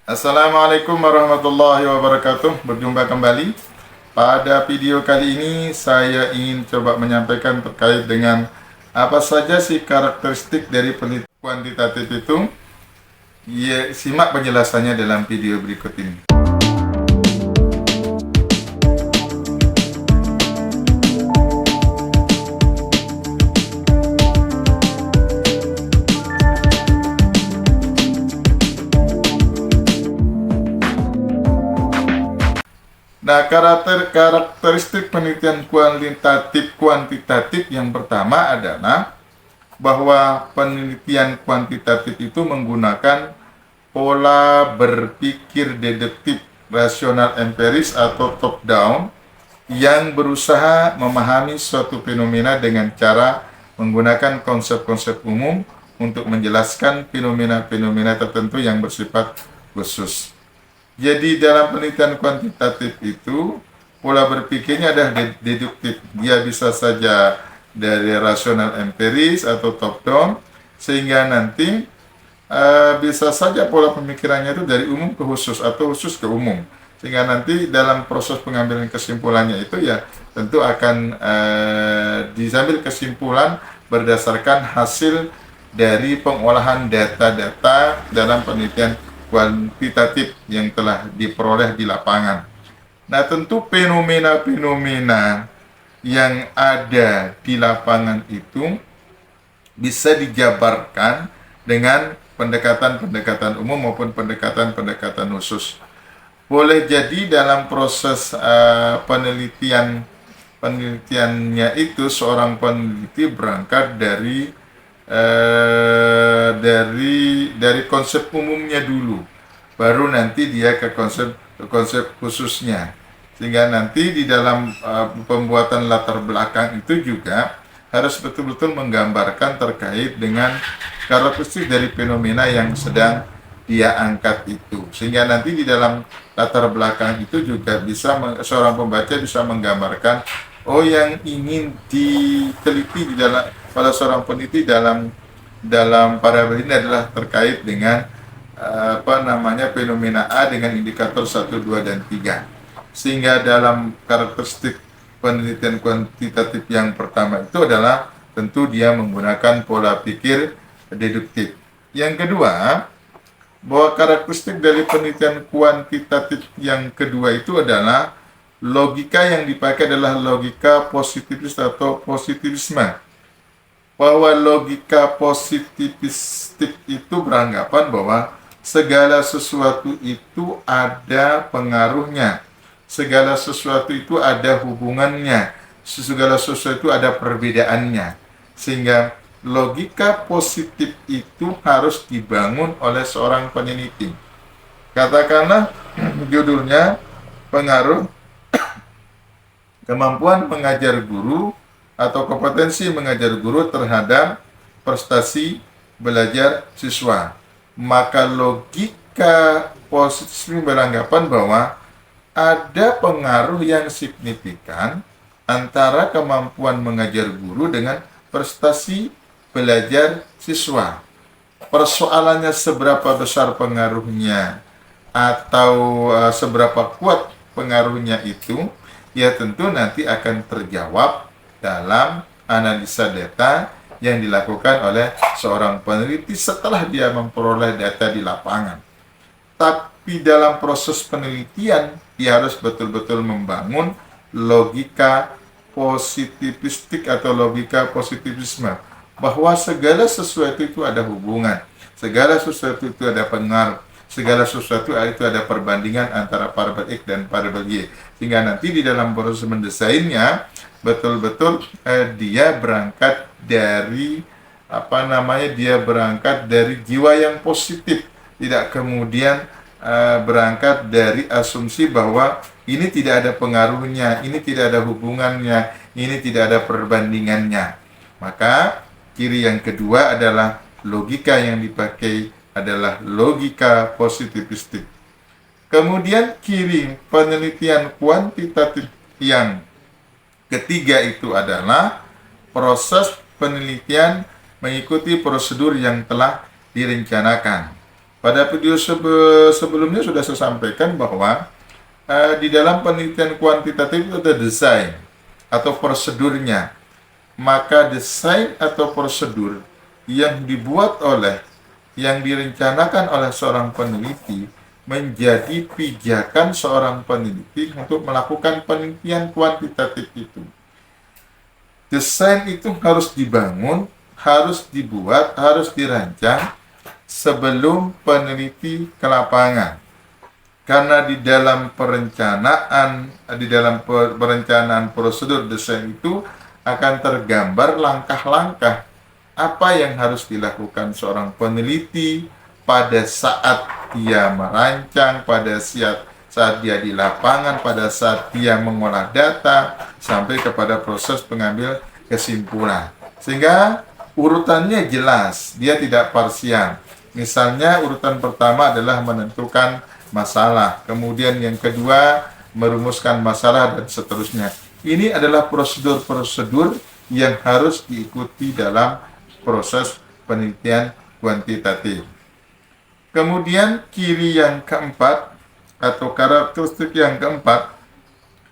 Assalamualaikum warahmatullahi wabarakatuh. Berjumpa kembali. Pada video kali ini saya ingin coba menyampaikan terkait dengan apa saja sih karakteristik dari penelitian kuantitatif itu. Ya, simak penjelasannya dalam video berikut ini. Nah, karakteristik penelitian kuantitatif yang pertama adalah bahwa penelitian kuantitatif itu menggunakan pola berpikir deduktif, rasional empiris atau top down yang berusaha memahami suatu fenomena dengan cara menggunakan konsep-konsep umum untuk menjelaskan fenomena-fenomena tertentu yang bersifat khusus. Jadi dalam penelitian kuantitatif itu pola berpikirnya adalah deduktif. Dia bisa saja dari rasional empiris atau top down, sehingga nanti bisa saja pola pemikirannya itu dari umum ke khusus atau khusus ke umum. Sehingga nanti dalam proses pengambilan kesimpulannya itu ya tentu akan diambil kesimpulan berdasarkan hasil dari pengolahan data-data dalam penelitian kuantitatif yang telah diperoleh di lapangan. Nah, tentu fenomena-fenomena yang ada di lapangan itu bisa dijabarkan dengan pendekatan-pendekatan umum maupun pendekatan-pendekatan khusus. Boleh jadi dalam proses penelitiannya itu seorang peneliti berangkat dari konsep umumnya dulu, baru nanti dia ke konsep khususnya, sehingga nanti di dalam pembuatan latar belakang itu juga harus betul-betul menggambarkan terkait dengan karakteristik dari fenomena yang sedang dia angkat itu, sehingga nanti di dalam latar belakang itu juga bisa seorang pembaca bisa menggambarkan yang ingin diteliti di dalam pada seorang peneliti dalam parabel ini adalah terkait dengan fenomena A dengan indikator 1, 2, dan 3. Sehingga dalam karakteristik penelitian kuantitatif yang pertama itu adalah tentu dia menggunakan pola pikir deduktif. Yang kedua, bahwa karakteristik dari penelitian kuantitatif yang kedua itu adalah logika yang dipakai adalah logika positivis atau positivisme. Bahwa logika positivistik itu beranggapan bahwa segala sesuatu itu ada pengaruhnya, segala sesuatu itu ada hubungannya, segala sesuatu itu ada perbedaannya, sehingga logika positif itu harus dibangun oleh seorang peneliti. Katakanlah judulnya pengaruh kemampuan mengajar guru atau kompetensi mengajar guru terhadap prestasi belajar siswa. Maka logika positif beranggapan bahwa ada pengaruh yang signifikan antara kemampuan mengajar guru dengan prestasi belajar siswa. Persoalannya seberapa besar pengaruhnya atau seberapa kuat pengaruhnya itu, ya tentu nanti akan terjawab dalam analisa data yang dilakukan oleh seorang peneliti setelah dia memperoleh data di lapangan. Tapi dalam proses penelitian, dia harus betul-betul membangun logika positivistik atau logika positivisme, bahwa segala sesuatu itu ada hubungan, segala sesuatu itu ada pengaruh, segala sesuatu itu ada perbandingan antara parabel X dan parabel Y, sehingga nanti di dalam proses mendesainnya betul-betul dia berangkat dari jiwa yang positif, tidak kemudian berangkat dari asumsi bahwa ini tidak ada pengaruhnya, ini tidak ada hubungannya, ini tidak ada perbandingannya. Maka ciri yang kedua adalah logika yang dipakai adalah logika positivistik. Kemudian ciri penelitian kuantitatif yang ketiga itu adalah proses penelitian mengikuti prosedur yang telah direncanakan. Pada video sebelumnya sudah saya sampaikan bahwa di dalam penelitian kuantitatif itu ada desain atau prosedurnya. Maka desain atau prosedur yang dibuat oleh, yang direncanakan oleh seorang peneliti menjadi pijakan seorang peneliti untuk melakukan penelitian kuantitatif itu. Desain itu harus dibangun, harus dibuat, harus dirancang sebelum peneliti ke lapangan. Karena di dalam perencanaan prosedur desain itu akan tergambar langkah-langkah apa yang harus dilakukan seorang peneliti pada saat dia merancang, pada saat dia di lapangan, pada saat dia mengolah data, sampai kepada proses pengambil kesimpulan. Sehingga urutannya jelas, dia tidak parsial. Misalnya urutan pertama adalah menentukan masalah, kemudian yang kedua merumuskan masalah, dan seterusnya. Ini adalah prosedur-prosedur yang harus diikuti dalam proses penelitian kuantitatif. Kemudian ciri yang keempat atau karakteristik yang keempat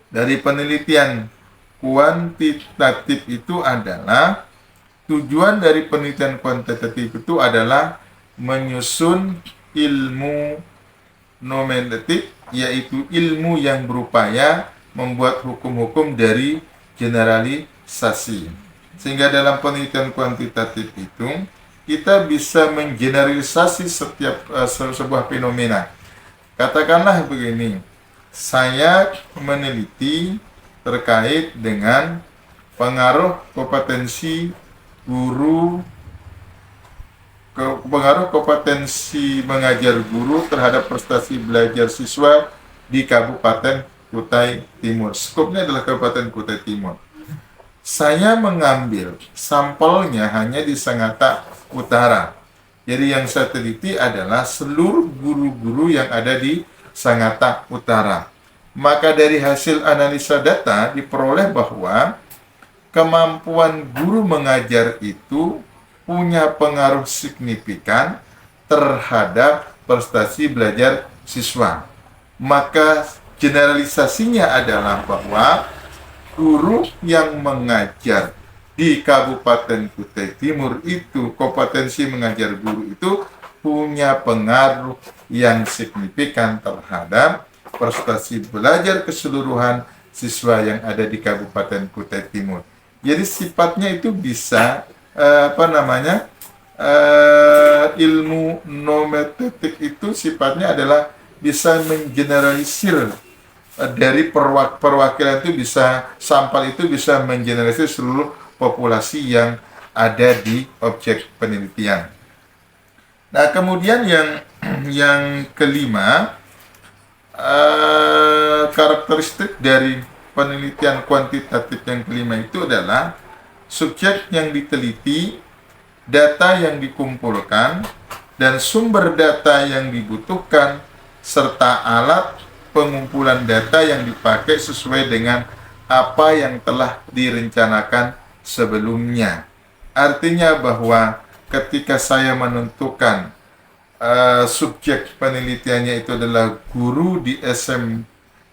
dari penelitian kuantitatif itu adalah tujuan dari penelitian kuantitatif itu adalah menyusun ilmu nomenklatif, yaitu ilmu yang berupaya membuat hukum-hukum dari generalisasi. Sehingga dalam penelitian kuantitatif itu kita bisa menggeneralisasi setiap sebuah fenomena. Katakanlah begini, saya meneliti terkait dengan pengaruh kompetensi guru, pengaruh kompetensi mengajar guru terhadap prestasi belajar siswa di Kabupaten Kutai Timur. Skopnya adalah Kabupaten Kutai Timur. Saya mengambil sampelnya hanya di Sangatta Utara. Jadi yang saya teliti adalah seluruh guru-guru yang ada di Sangatta Utara. Maka dari hasil analisa data diperoleh bahwa kemampuan guru mengajar itu punya pengaruh signifikan terhadap prestasi belajar siswa. Maka generalisasinya adalah bahwa guru yang mengajar di Kabupaten Kutai Timur itu, kompetensi mengajar guru itu punya pengaruh yang signifikan terhadap prestasi belajar keseluruhan siswa yang ada di Kabupaten Kutai Timur. Jadi sifatnya itu bisa ilmu nomenklatif itu sifatnya adalah bisa menggeneralisir dari perwakilan itu, bisa sampel itu bisa menggeneralisir seluruh populasi yang ada di objek penelitian. Nah, kemudian yang kelima, karakteristik dari penelitian kuantitatif yang kelima itu adalah subjek yang diteliti, data yang dikumpulkan, dan sumber data yang dibutuhkan, serta alat pengumpulan data yang dipakai sesuai dengan apa yang telah direncanakan sebelumnya. Artinya bahwa ketika saya menentukan subjek penelitiannya itu adalah guru di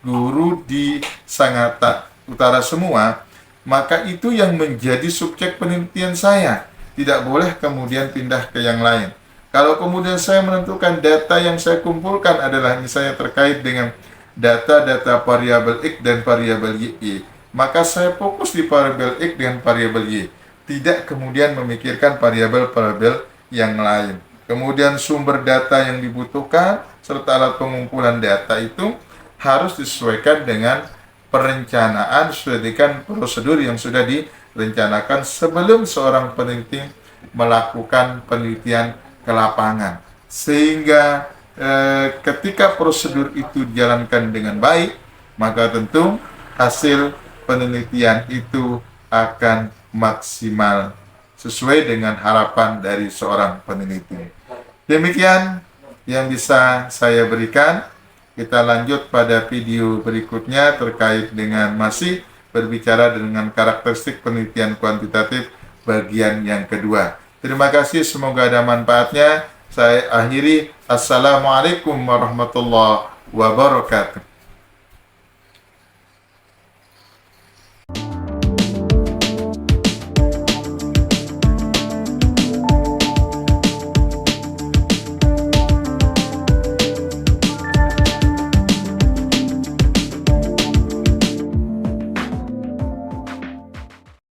guru di Sangatta Utara semua, maka itu yang menjadi subjek penelitian saya. Tidak boleh kemudian pindah ke yang lain. Kalau kemudian saya menentukan data yang saya kumpulkan adalah misalnya terkait dengan data-data variabel X dan variabel Y, maka saya fokus di variabel X dan variabel Y. Tidak kemudian memikirkan variabel-variabel yang lain. Kemudian sumber data yang dibutuhkan serta alat pengumpulan data itu harus disesuaikan dengan perencanaan, sesuai dengan prosedur yang sudah direncanakan sebelum seorang peneliti melakukan penelitian ke lapangan. Sehingga ketika prosedur itu dijalankan dengan baik, maka tentu hasil penelitian itu akan maksimal sesuai dengan harapan dari seorang peneliti. Demikian yang bisa saya berikan. Kita lanjut pada video berikutnya terkait dengan masih berbicara dengan karakteristik penelitian kuantitatif bagian yang kedua. Terima kasih, semoga ada manfaatnya. Saya akhiri. Assalamualaikum warahmatullahi wabarakatuh.